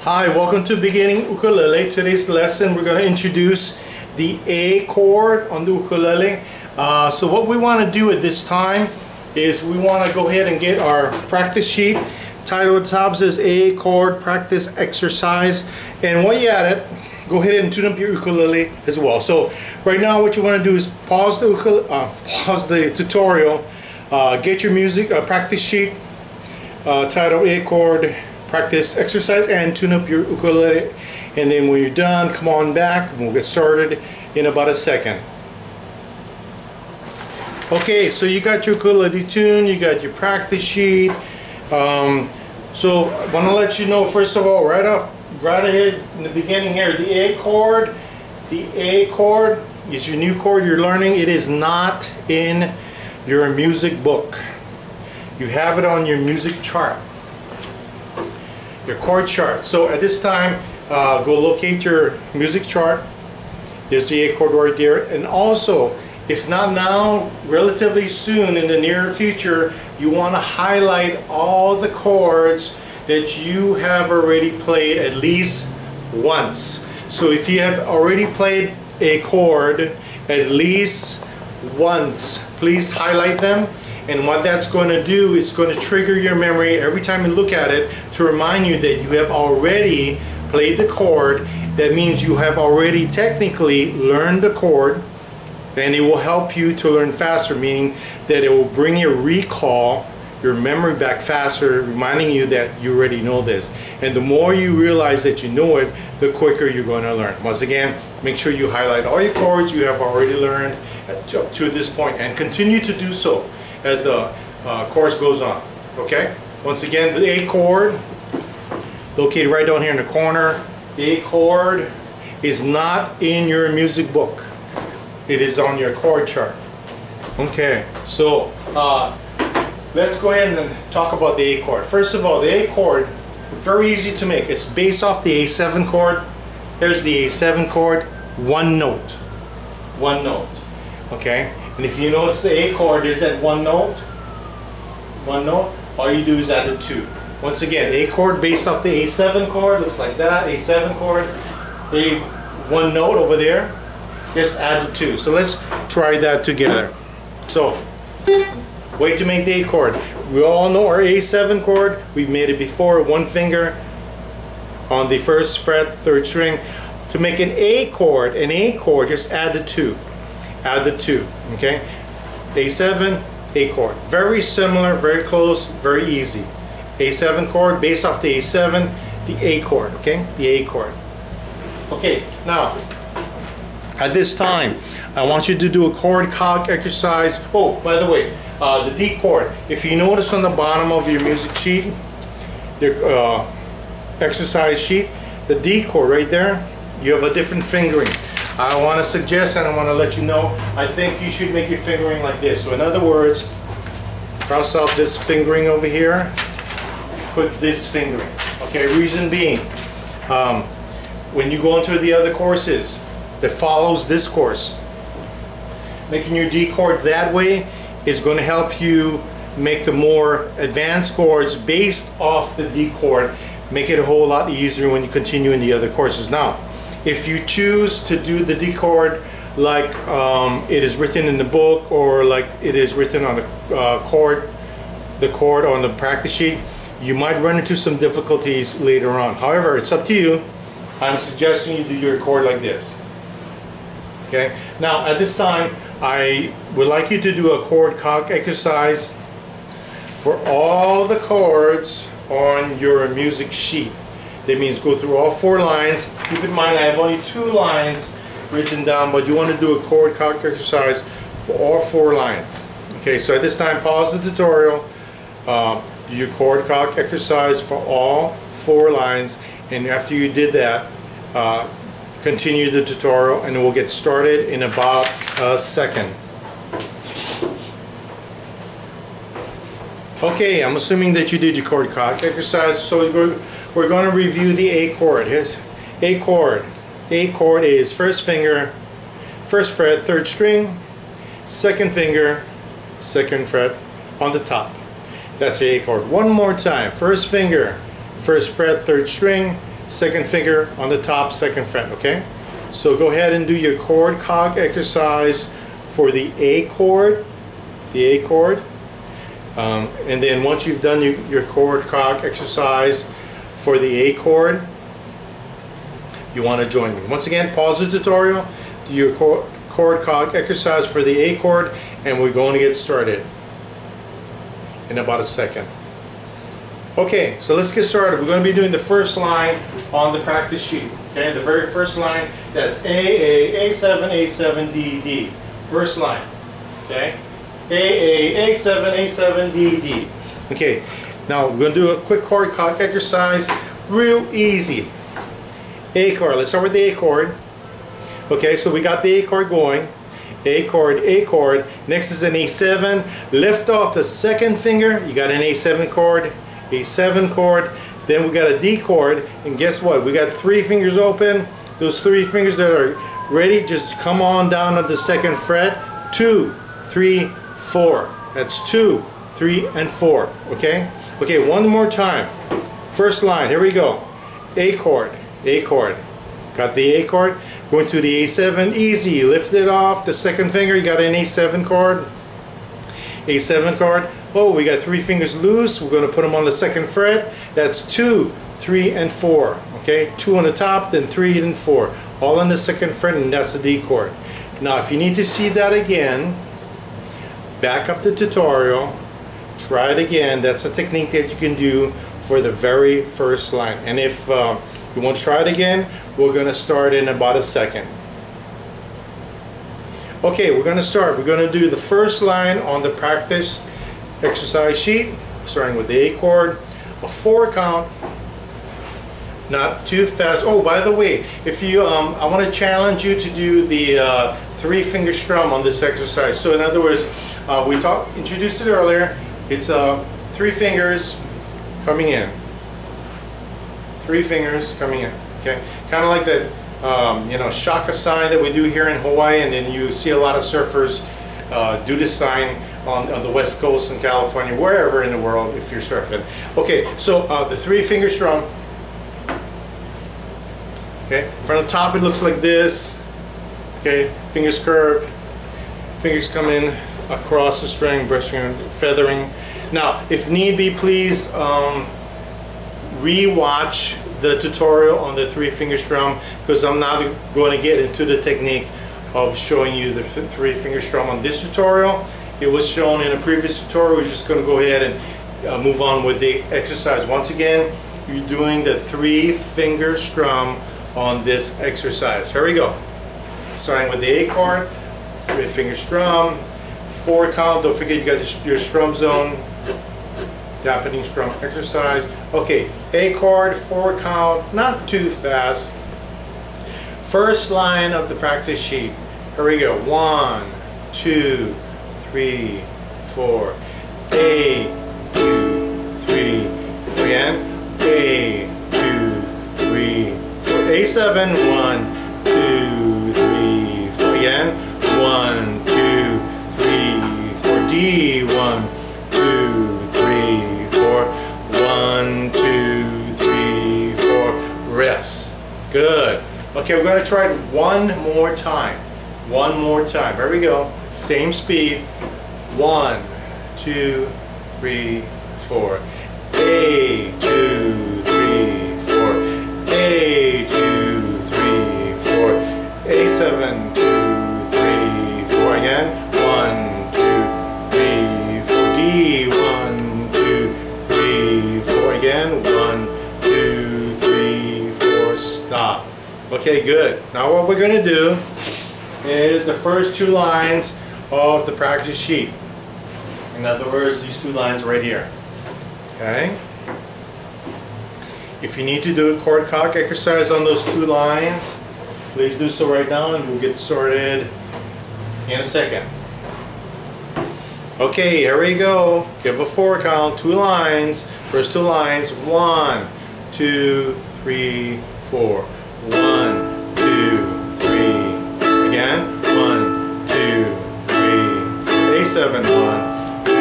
Hi, welcome to Beginning Ukulele. Today's lesson we're going to introduce the A chord on the ukulele. So what we want to do at this time is we want to go ahead and get our practice sheet. Title at the top says A chord practice exercise, and while you're at it, go ahead and tune up your ukulele as well. So right now what you want to do is pause the tutorial, get your music practice sheet titled A chord practice exercise, and tune up your ukulele, and then when you're done, come on back and we'll get started in about a second. Okay, so you got your ukulele tuned, you got your practice sheet. So I want to let you know, first of all, right ahead in the beginning here, the A chord is your new chord you're learning. It is not in your music book. You have it on your music chart, your chord chart. So at this time, go locate your music chart. There's the A chord right there. And also, if not now, relatively soon in the near future, you want to highlight all the chords that you have already played at least once. So if you have already played a chord at least once, please highlight them. And what that's going to do is going to trigger your memory every time you look at it to remind you that you have already played the chord. That means you have already technically learned the chord, and it will help you to learn faster, meaning that it will bring your recall, your memory back faster, reminding you that you already know this. And the more you realize that you know it, the quicker you're going to learn. Once again, make sure you highlight all your chords you have already learned up to this point, and continue to do so as the course goes on. Okay? Once again, the A chord, located right down here in the corner. The A chord is not in your music book. It is on your chord chart. Okay, so let's go ahead and talk about the A chord. First of all, the A chord, very easy to make. It's based off the A7 chord. Here's the A7 chord, one note. Okay? And if you notice the A chord is that one note, all you do is add a 2. Once again, A chord based off the A7 chord, looks like that, A7 chord, one note over there, just add the 2. So let's try that together. So, way to make the A chord. We all know our A7 chord, we've made it before, one finger on the first fret, third string. To make an A chord, just add the 2. Add the 2, okay? A7, A chord. Very similar, very close, very easy. A7 chord, based off the A7, the A chord, okay? The A chord. Okay, now, at this time, I want you to do a chord calc exercise. Oh, by the way, the D chord. If you notice on the bottom of your music sheet, your exercise sheet, the D chord right there, you have a different fingering. I want to suggest, and I want to let you know, I think you should make your fingering like this. So in other words, cross out this fingering over here, put this fingering. Okay, reason being, when you go into the other courses that follows this course, making your D chord that way is going to help you make the more advanced chords based off the D chord, make it a whole lot easier when you continue in the other courses. Now, if you choose to do the D chord like it is written in the book, or like it is written on the chord on the practice sheet, you might run into some difficulties later on. However, it's up to you. I'm suggesting you do your chord like this. Okay. Now, at this time, I would like you to do a chord calc exercise for all the chords on your music sheet. That means go through all 4 lines. Keep in mind I have only 2 lines written down, but you want to do a chord calc exercise for all 4 lines. Okay, so at this time, pause the tutorial, do your chord calc exercise for all 4 lines, and after you did that, continue the tutorial, and we'll get started in about a second. Okay, I'm assuming that you did your chord calc exercise, so we're going to review the A chord. Here's A chord. A chord is first finger, first fret, third string, second finger, second fret on the top. That's the A chord. One more time. First finger, first fret, third string, second finger on the top second fret, okay? So go ahead and do your chord cog exercise for the A chord, and then once you've done your chord cog exercise for the A chord, you want to join me. Once again, pause the tutorial, do your chord cog exercise for the A chord, and we're going to get started in about a second. Okay, so let's get started. We're going to be doing the first line on the practice sheet. Okay, the very first line, that's A, A7, A7, D, D. First line. Okay, A, A7, A7, D, D. Okay, now we're going to do a quick chord cog exercise. Real easy. A chord. Let's start with the A chord. Okay, so we got the A chord going. A chord, A chord. Next is an A7. Lift off the second finger. You got an A7 chord, A7 chord. Then we got a D chord. And guess what? We got 3 fingers open. Those 3 fingers that are ready, just come on down on the second fret. 2, 3, 4. That's 2, 3, and 4. Okay? Okay, one more time. First line. Here we go. A chord. A chord. Got the A chord. Going to the A7, easy. Lift it off the second finger. You got an A7 chord. A7 chord. Oh, we got 3 fingers loose. We're going to put them on the second fret. That's 2, 3, and 4. Okay, 2 on the top, then 3, then 4. All on the second fret, and that's the D chord. Now, if you need to see that again, back up the tutorial. Try it again. That's a technique that you can do for the very first line. And if you want to try it again, we're going to start in about a second. Okay, we're going to start. We're going to do the first line on the practice exercise sheet, starting with the A chord, a 4 count, not too fast. Oh, by the way, if you, I want to challenge you to do the 3 finger strum on this exercise. So in other words, we introduced it earlier. It's 3 fingers coming in. 3 fingers coming in, okay? Kind of like that, you know, shaka sign that we do here in Hawaii, and then you see a lot of surfers do this sign on the West Coast in California, wherever in the world if you're surfing. Okay, so the 3 finger strum. Okay, from the top it looks like this. Okay, fingers curved, fingers come in across the string, brushing, feathering. Now, if need be, please re-watch the tutorial on the 3 finger strum, because I'm not going to get into the technique of showing you the 3 finger strum on this tutorial. It was shown in a previous tutorial. We're just going to go ahead and move on with the exercise. Once again, you're doing the 3 finger strum on this exercise. Here we go. Starting with the A chord, 3 finger strum, 4 count. Don't forget you got your strum zone. Dampening strum exercise. Okay, A chord, 4 count, not too fast. First line of the practice sheet. Here we go. 1, 2, 3, 4. A, 2, 3, 4. Again. A, 2, 3, 4. A7. 1, 2, 3, 4. Again. 1, 2, 3, 4. D. 1, 2, 1, 2, 3, 4. Rest. Good. Okay, we're going to try it one more time. One more time. Here we go. Same speed. 1, 2, 3, 4. A, 2, 3, 4. A, 2, 3, 4. A7, 2, 3, 4. Again. 1, 2, 3, 4. D. 1, 2, 3, 4. Again. 1, 2, 3, 4. Stop. Okay, good. Now what we're going to do is the first 2 lines of the practice sheet. In other words, these 2 lines right here. Okay? If you need to do a chord cog exercise on those 2 lines, please do so right now and we'll get started in a second. Okay, here we go. Give a 4 count, 2 lines. First 2 lines. 1, 2, 3, 4. 1, 2, 3. Again. 1, 2, 3. A7. 1, 2,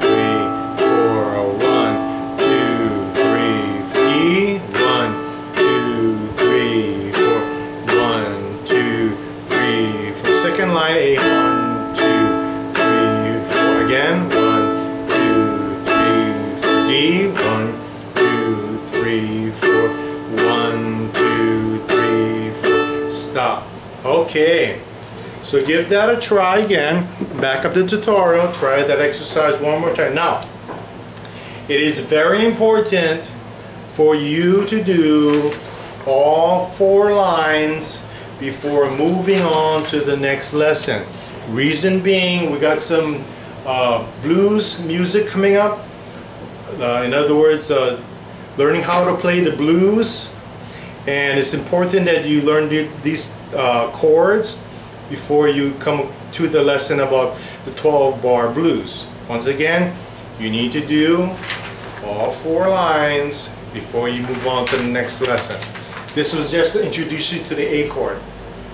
3, 4. 1, 2, 3. D. 1, 2, 3, 4. 1, 2, 3, 4. Stop. Okay. So give that a try again. Back up the tutorial. Try that exercise one more time. Now, it is very important for you to do all 4 lines before moving on to the next lesson. Reason being, we got some blues music coming up. In other words, learning how to play the blues, and it's important that you learn these chords before you come to the lesson about the 12-bar blues. Once again, you need to do all 4 lines before you move on to the next lesson. This was just to introduce you to the A chord.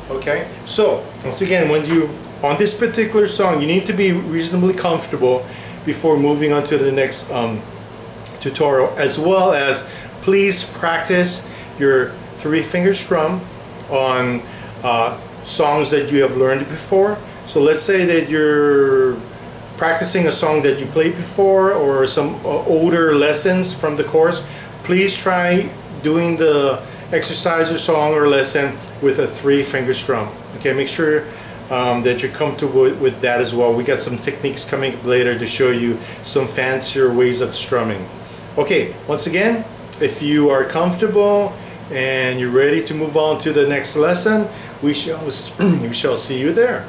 Okay, so once again, when you on this particular song, you need to be reasonably comfortable before moving on to the next tutorial, as well as please practice your 3-finger strum on songs that you have learned before. So let's say that you're practicing a song that you played before, or some older lessons from the course. Please try doing the exercise or song or lesson with a 3-finger strum. Okay, make sure that you're comfortable with that as well. We got some techniques coming later to show you some fancier ways of strumming. Okay, once again, if you are comfortable and you're ready to move on to the next lesson, we shall see you there.